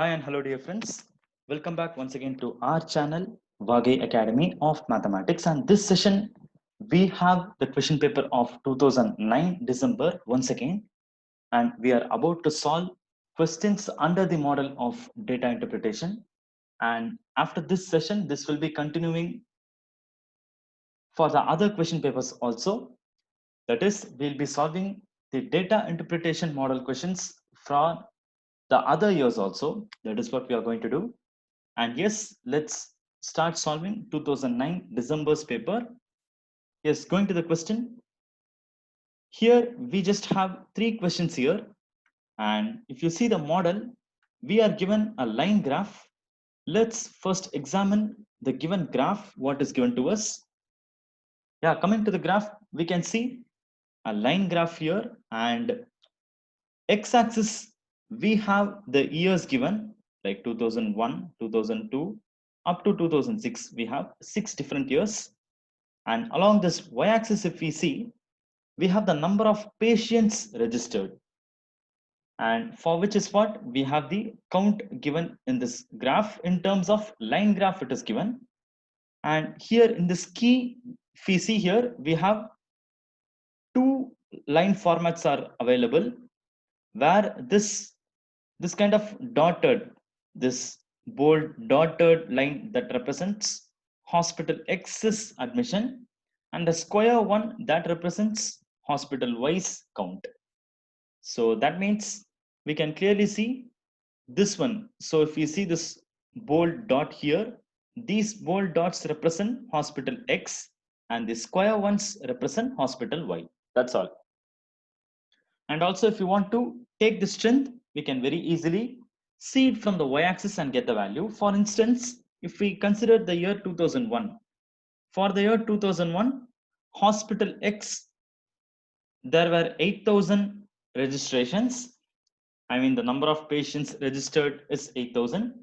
Hi and hello dear friends. Welcome back once again to our channel VAAGAI Academy of Mathematics, and this session we have the question paper of 2009 December once again, and we are about to solve questions under the model of data interpretation. And after this session this will be continuing for the other question papers also. That is, we'll be solving the data interpretation model questions from the other years also. That is what we are going to do. And yes, let's start solving 2009 December's paper. Yes, going to the question. Here we just have three questions here. And if you see the model, we are given a line graph. Let's first examine the given graph, what is given to us. Yeah, coming to the graph, we can see a line graph here, and x-axis we have the years given like 2001, 2002 up to 2006. We have 6 different years, and along this y-axis if we see, we have the number of patients registered, and for which is what we have the count given in this graph. In terms of line graph it is given, and here in this key if we see here, we have two line formats are available, where this kind of dotted, this bold dotted line that represents hospital X's admission, and the square one that represents hospital Y's count. So that means we can clearly see this one. So if we see this bold dot here, these bold dots represent hospital X and the square ones represent hospital Y. That's all. And also if you want to take the strength, we can very easily see it from the y-axis and get the value. For instance, if we consider the year 2001, for the year 2001, hospital X, there were 8,000 registrations. I mean, the number of patients registered is 8,000.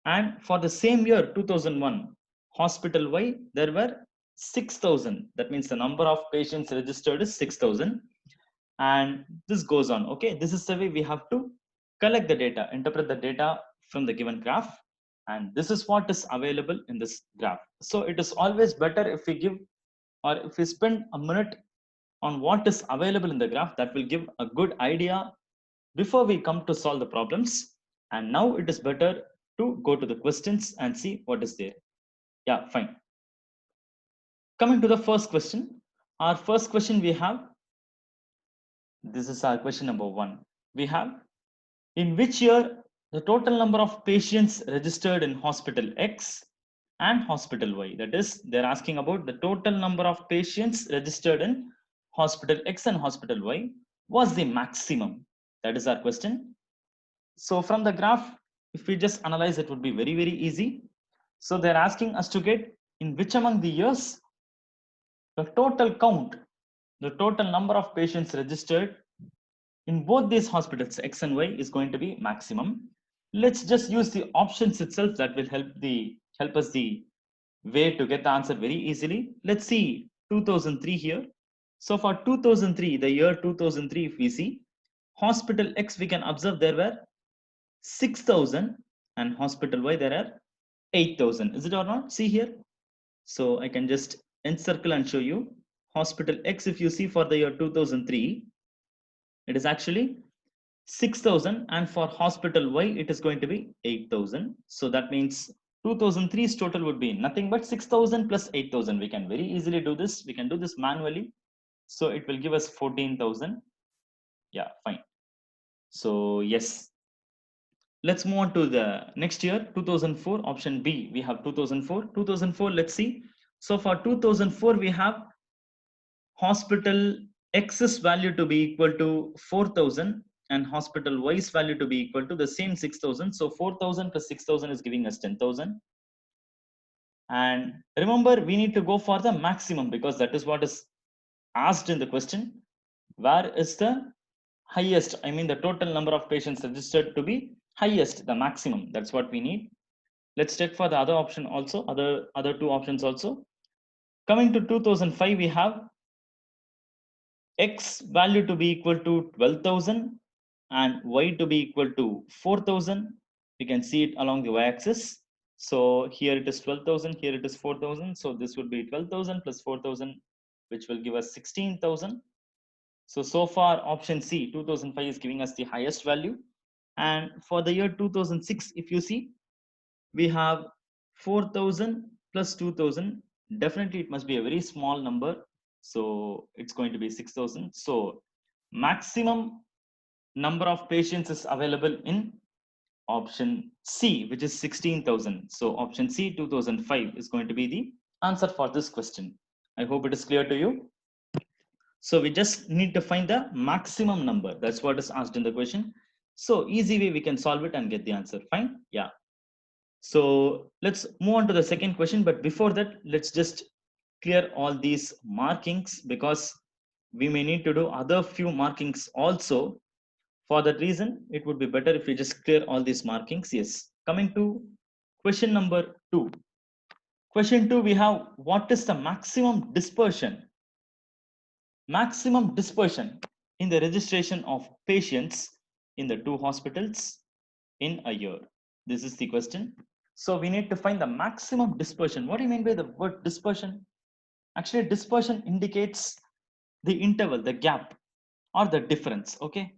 And for the same year 2001, hospital Y, there were 6,000. That means the number of patients registered is 6,000. And this goes on. Okay, this is the way we have to collect the data, interpret the data from the given graph, and this is what is available in this graph. So it is always better if we give, or if we spend a minute on what is available in the graph. That will give a good idea before we come to solve the problems. And now it is better to go to the questions and see what is there. Yeah, fine. Coming to the first question, our first question we have, this is our question number 1. We have, in which year the total number of patients registered in hospital X and hospital Y? That is, they're asking about the total number of patients registered in hospital X and hospital Y was the maximum. That is our question. So from the graph, if we just analyze, it would be very, very easy. So they're asking us to get in which among the years the total count, the total number of patients registered in both these hospitals X and Y is going to be maximum. Let's just use the options itself. That will help us the way to get the answer very easily. Let's see 2003 here. So for 2003, the year 2003, if we see hospital X, we can observe there were 6,000, and hospital Y there are 8,000. Is it or not? See here. So I can just encircle and show you hospital X. If you see for the year 2003, it is actually 6,000, and for hospital Y it is going to be 8,000. So that means 2003's total would be nothing but 6,000 plus 8,000. We can very easily do this. We can do this manually. So it will give us 14,000. Yeah, fine. So yes, let's move on to the next year, 2004, option B. We have 2004. Let's see. So for 2004, we have hospital X's value to be equal to 4,000 and hospital Y's value to be equal to the same 6,000. So 4,000 plus 6,000 is giving us 10,000. And remember, we need to go for the maximum because that is what is asked in the question. Where is the highest? I mean, the total number of patients registered to be highest, the maximum. That's what we need. Let's check for the other option also, other two options also. Coming to 2005, we have X value to be equal to 12,000 and Y to be equal to 4,000. We can see it along the y-axis. So here it is 12,000, here it is 4,000. So this would be 12,000 plus 4,000, which will give us 16,000. So far option C, 2005 is giving us the highest value. And for the year 2006, if you see, we have 4,000 plus 2,000. Definitely it must be a very small number. So it's going to be 6,000. So maximum number of patients is available in option C, which is 16,000. So option C, 2005 is going to be the answer for this question. I hope it is clear to you. So we just need to find the maximum number. That's what is asked in the question. So easy way we can solve it and get the answer. Fine. Yeah. So let's move on to the second question. But before that, let's just clear all these markings because we may need to do other few markings also. For that reason, it would be better if we just clear all these markings. Yes. Coming to question number 2. Question 2, we have what is the maximum dispersion? Maximum dispersion in the registration of patients in the 2 hospitals in a year. This is the question. So we need to find the maximum dispersion. What do you mean by the word dispersion? Actually, dispersion indicates the interval, the gap, or the difference. Okay.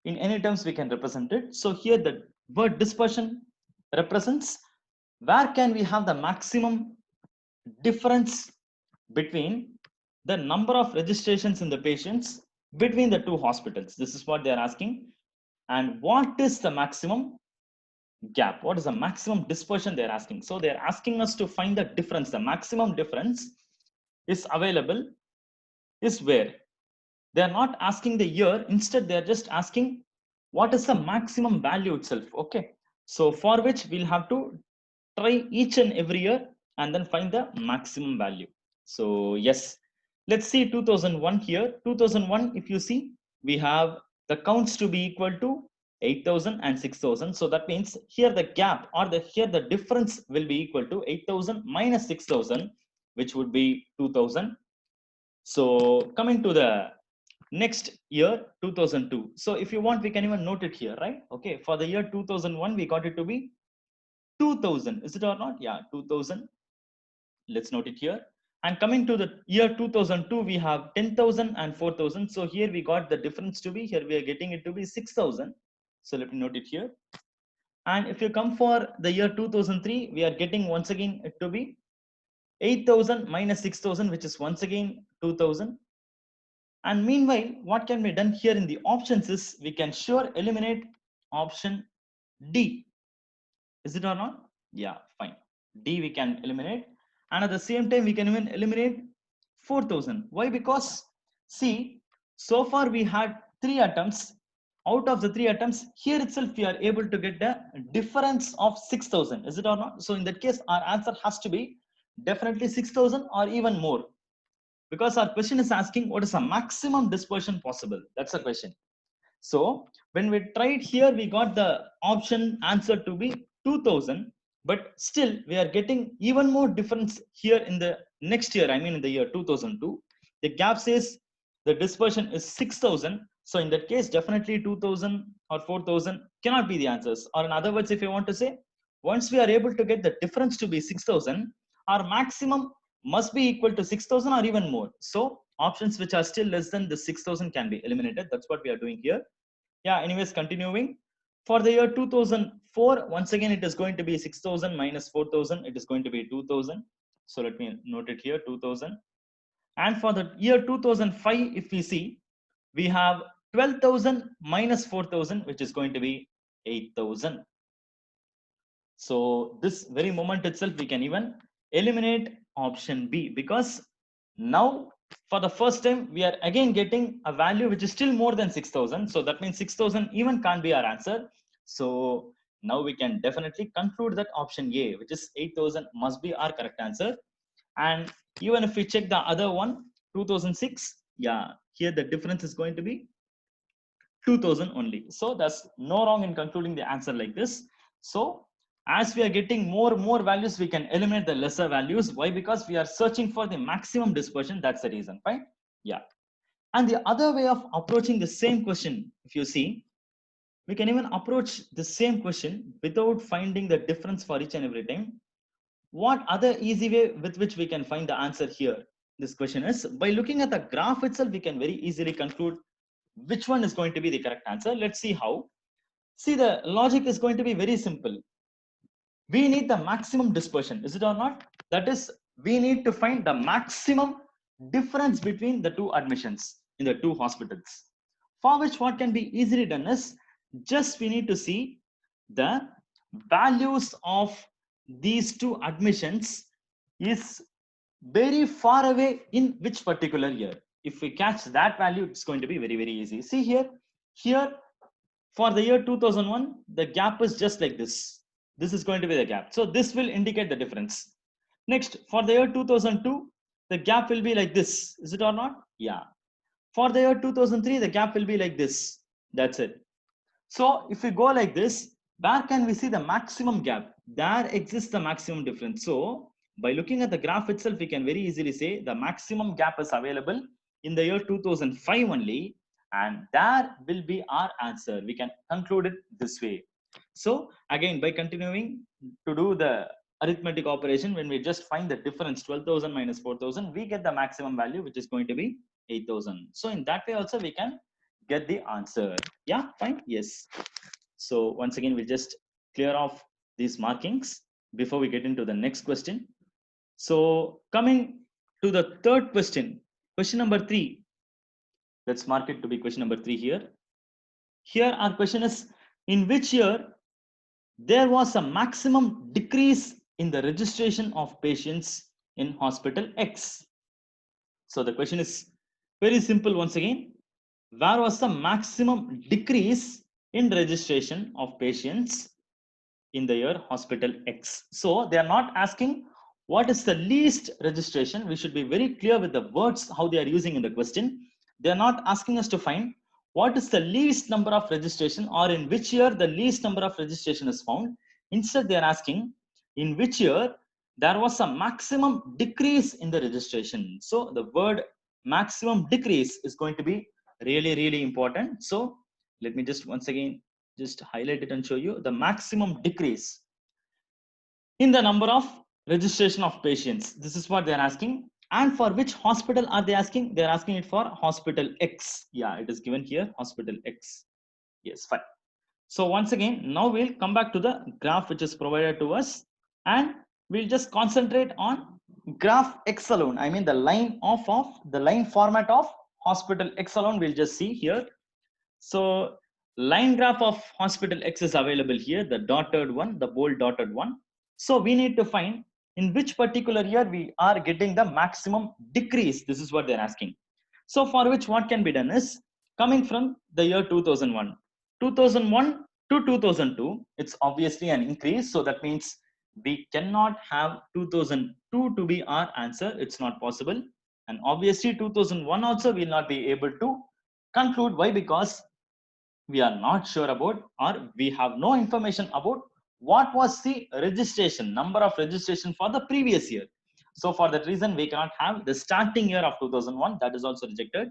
In any terms, we can represent it. So here the word dispersion represents where can we have the maximum difference between the number of registrations in the patients between the 2 hospitals. This is what they are asking. And what is the maximum gap? What is the maximum dispersion they are asking? So they are asking us to find the difference. The maximum difference is available is where? They are not asking the year. Instead, they are just asking what is the maximum value itself. Okay. So for which we'll have to try each and every year and then find the maximum value. So yes, let's see 2001 here. 2001, if you see, we have the counts to be equal to 8,000 and 6,000. So that means here the gap or here the difference will be equal to 8,000 minus 6,000, which would be 2,000. So coming to the next year, 2002. So if you want, we can even note it here, right? Okay, for the year 2001, we got it to be 2,000. Is it or not? Yeah, 2,000. Let's note it here. And coming to the year 2002, we have 10,000 and 4,000. So here we got the difference to be, here we are getting it to be 6,000. So let me note it here. And if you come for the year 2003, we are getting once again it to be 8,000 minus 6,000, which is once again 2,000. And meanwhile, what can be done here in the options is we can sure eliminate option D. Is it or not? Yeah, fine. D we can eliminate. And at the same time, we can even eliminate 4,000. Why? Because see, so far we had 3 attempts. Out of the 3 attempts, here itself we are able to get a difference of 6,000. Is it or not? So in that case, our answer has to be definitely 6,000 or even more. Because our question is asking what is the maximum dispersion possible? That's the question. So when we tried here, we got the option answer to be 2,000, but still we are getting even more difference here in the next year. I mean, in the year 2002, the gap says the dispersion is 6,000. So in that case, definitely 2,000 or 4,000 cannot be the answers. Or in other words, if you want to say, once we are able to get the difference to be 6,000, our maximum must be equal to 6,000 or even more. So options which are still less than the 6,000 can be eliminated. That's what we are doing here. Yeah, anyways, continuing. For the year 2004, once again, it is going to be 6,000 minus 4,000. It is going to be 2,000. So let me note it here, 2,000. And for the year 2005, if we see, we have 12,000 minus 4,000, which is going to be 8,000. So this very moment itself, we can even eliminate option B, because now for the first time we are again getting a value which is still more than 6,000. So that means 6,000 even can't be our answer. So now we can definitely conclude that option A, which is 8,000, must be our correct answer. And even if we check the other one, 2006, yeah, here the difference is going to be 2,000 only. So that's no wrong in concluding the answer like this. So as we are getting more values, we can eliminate the lesser values. Why? Because we are searching for the maximum dispersion. That's the reason, right? Yeah. And the other way of approaching the same question, if you see, We can even approach the same question without finding the difference for each and every time. What other easy way with which we can find the answer here? This question is by looking at the graph itself, we can very easily conclude which one is going to be the correct answer. Let's see how. See, the logic is going to be very simple. We need the maximum dispersion, is it or not? That is, we need to find the maximum difference between the two admissions in the two hospitals. For which what can be easily done is just we need to see the values of these two admissions is very far away in which particular year. If we catch that value, it's going to be very, very easy. See here for the year 2001, the gap is just like this. This is going to be the gap. So this will indicate the difference. Next, for the year 2002, the gap will be like this. Is it or not? Yeah. For the year 2003, the gap will be like this. That's it. So if we go like this, where can we see the maximum gap? There exists the maximum difference. So by looking at the graph itself, we can very easily say the maximum gap is available in the year 2005 only, and there will be our answer. We can conclude it this way. So again, by continuing to do the arithmetic operation, when we just find the difference 12,000 minus 4,000, we get the maximum value, which is going to be 8,000. So in that way also we can get the answer. Yeah, fine. Yes. So once again, we'll just clear off these markings before we get into the next question. So coming to the third question, question number 3. Let's mark it to be question number 3 here. Here our question is, in which year there was a maximum decrease in the registration of patients in hospital X? So the question is very simple once again. Where was the maximum decrease in registration of patients in the year hospital X? So they are not asking what is the least registration. We should be very clear with the words how they are using in the question. They are not asking us to find what is the least number of registration or in which year the least number of registration is found. Instead, they are asking in which year there was a maximum decrease in the registration. So the word maximum decrease is going to be really, really important. So let me just once again just highlight it and show you the maximum decrease in the number of registration of patients. This is what they are asking. And for which hospital are they asking? They are asking it for hospital X. Yeah, it is given here, hospital X. Yes, fine. So once again, now we'll come back to the graph which is provided to us, and we'll just concentrate on graph X alone. I mean the line of the line format of hospital X alone. We'll just see here. So line graph of hospital X is available here, the dotted one, the bold dotted one. So we need to find in which particular year we are getting the maximum decrease. This is what they're asking. So for which what can be done is coming from the year 2001. 2001 to 2002, it's obviously an increase. So that means we cannot have 2002 to be our answer. It's not possible. And obviously 2001 also will not be able to conclude. Why? Because we are not sure about, or we have no information about what was the registration, number of registration for the previous year. So for that reason, we cannot have the starting year of 2001. That is also rejected.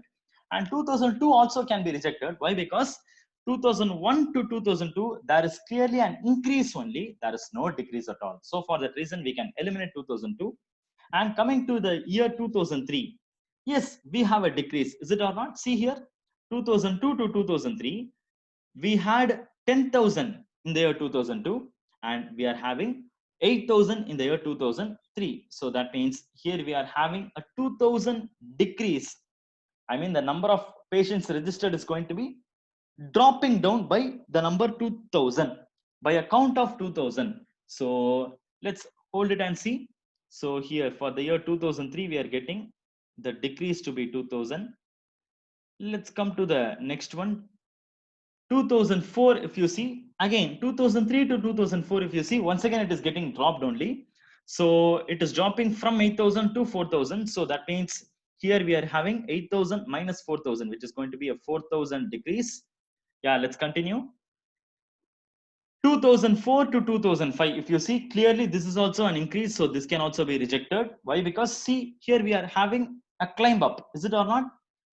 And 2002 also can be rejected. Why? Because 2001 to 2002, there is clearly an increase only. There is no decrease at all. So for that reason, we can eliminate 2002. And coming to the year 2003, yes, we have a decrease. Is it or not? See here, 2002 to 2003, we had 10,000 in the year 2002, and we are having 8,000 in the year 2003. So that means here we are having a 2,000 decrease. I mean the number of patients registered is going to be dropping down by the number 2,000, by a count of 2,000. So let's hold it and see. So here for the year 2003, we are getting the decrease to be 2,000. Let's come to the next one. 2004, if you see, again 2003 to 2004, if you see, once again it is getting dropped only. So it is dropping from 8,000 to 4,000. So that means here we are having 8,000 minus 4,000, which is going to be a 4,000 decrease. Yeah, let's continue. 2004 to 2005, if you see clearly, this is also an increase. So this can also be rejected. Why? Because see here we are having a climb up. Is it or not?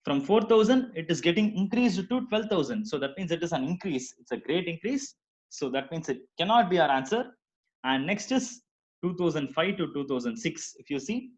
From 4,000, it is getting increased to 12,000. So that means it is an increase. It's a great increase. So that means it cannot be our answer. And next is 2005 to 2006. If you see,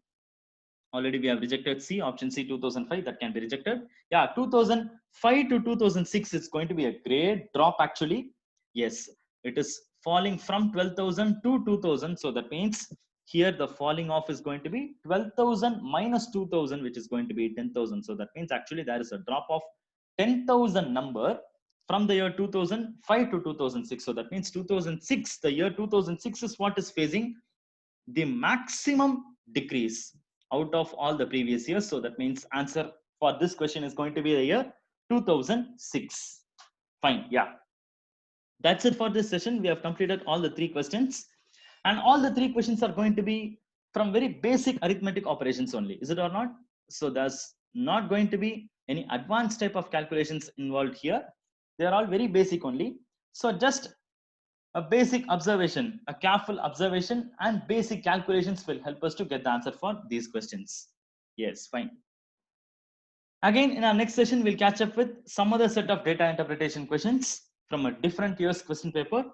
already we have rejected C, option C, 2005, that can be rejected. Yeah, 2005 to 2006 is going to be a great drop actually. Yes, it is falling from 12,000 to 2,000. So that means here the falling off is going to be 12,000 minus 2,000, which is going to be 10,000. So that means actually there is a drop of 10,000 number from the year 2005 to 2006. So that means 2006, the year 2006 is what is facing the maximum decrease out of all the previous years. So that means answer for this question is going to be the year 2006. Fine. Yeah. That's it for this session. We have completed all the 3 questions. And all the 3 questions are going to be from very basic arithmetic operations only. Is it or not? So there's not going to be any advanced type of calculations involved here. They are all very basic only. So just a basic observation, a careful observation and basic calculations will help us to get the answer for these questions. Yes, fine. Again, in our next session, we'll catch up with some other set of data interpretation questions from a different year's question paper.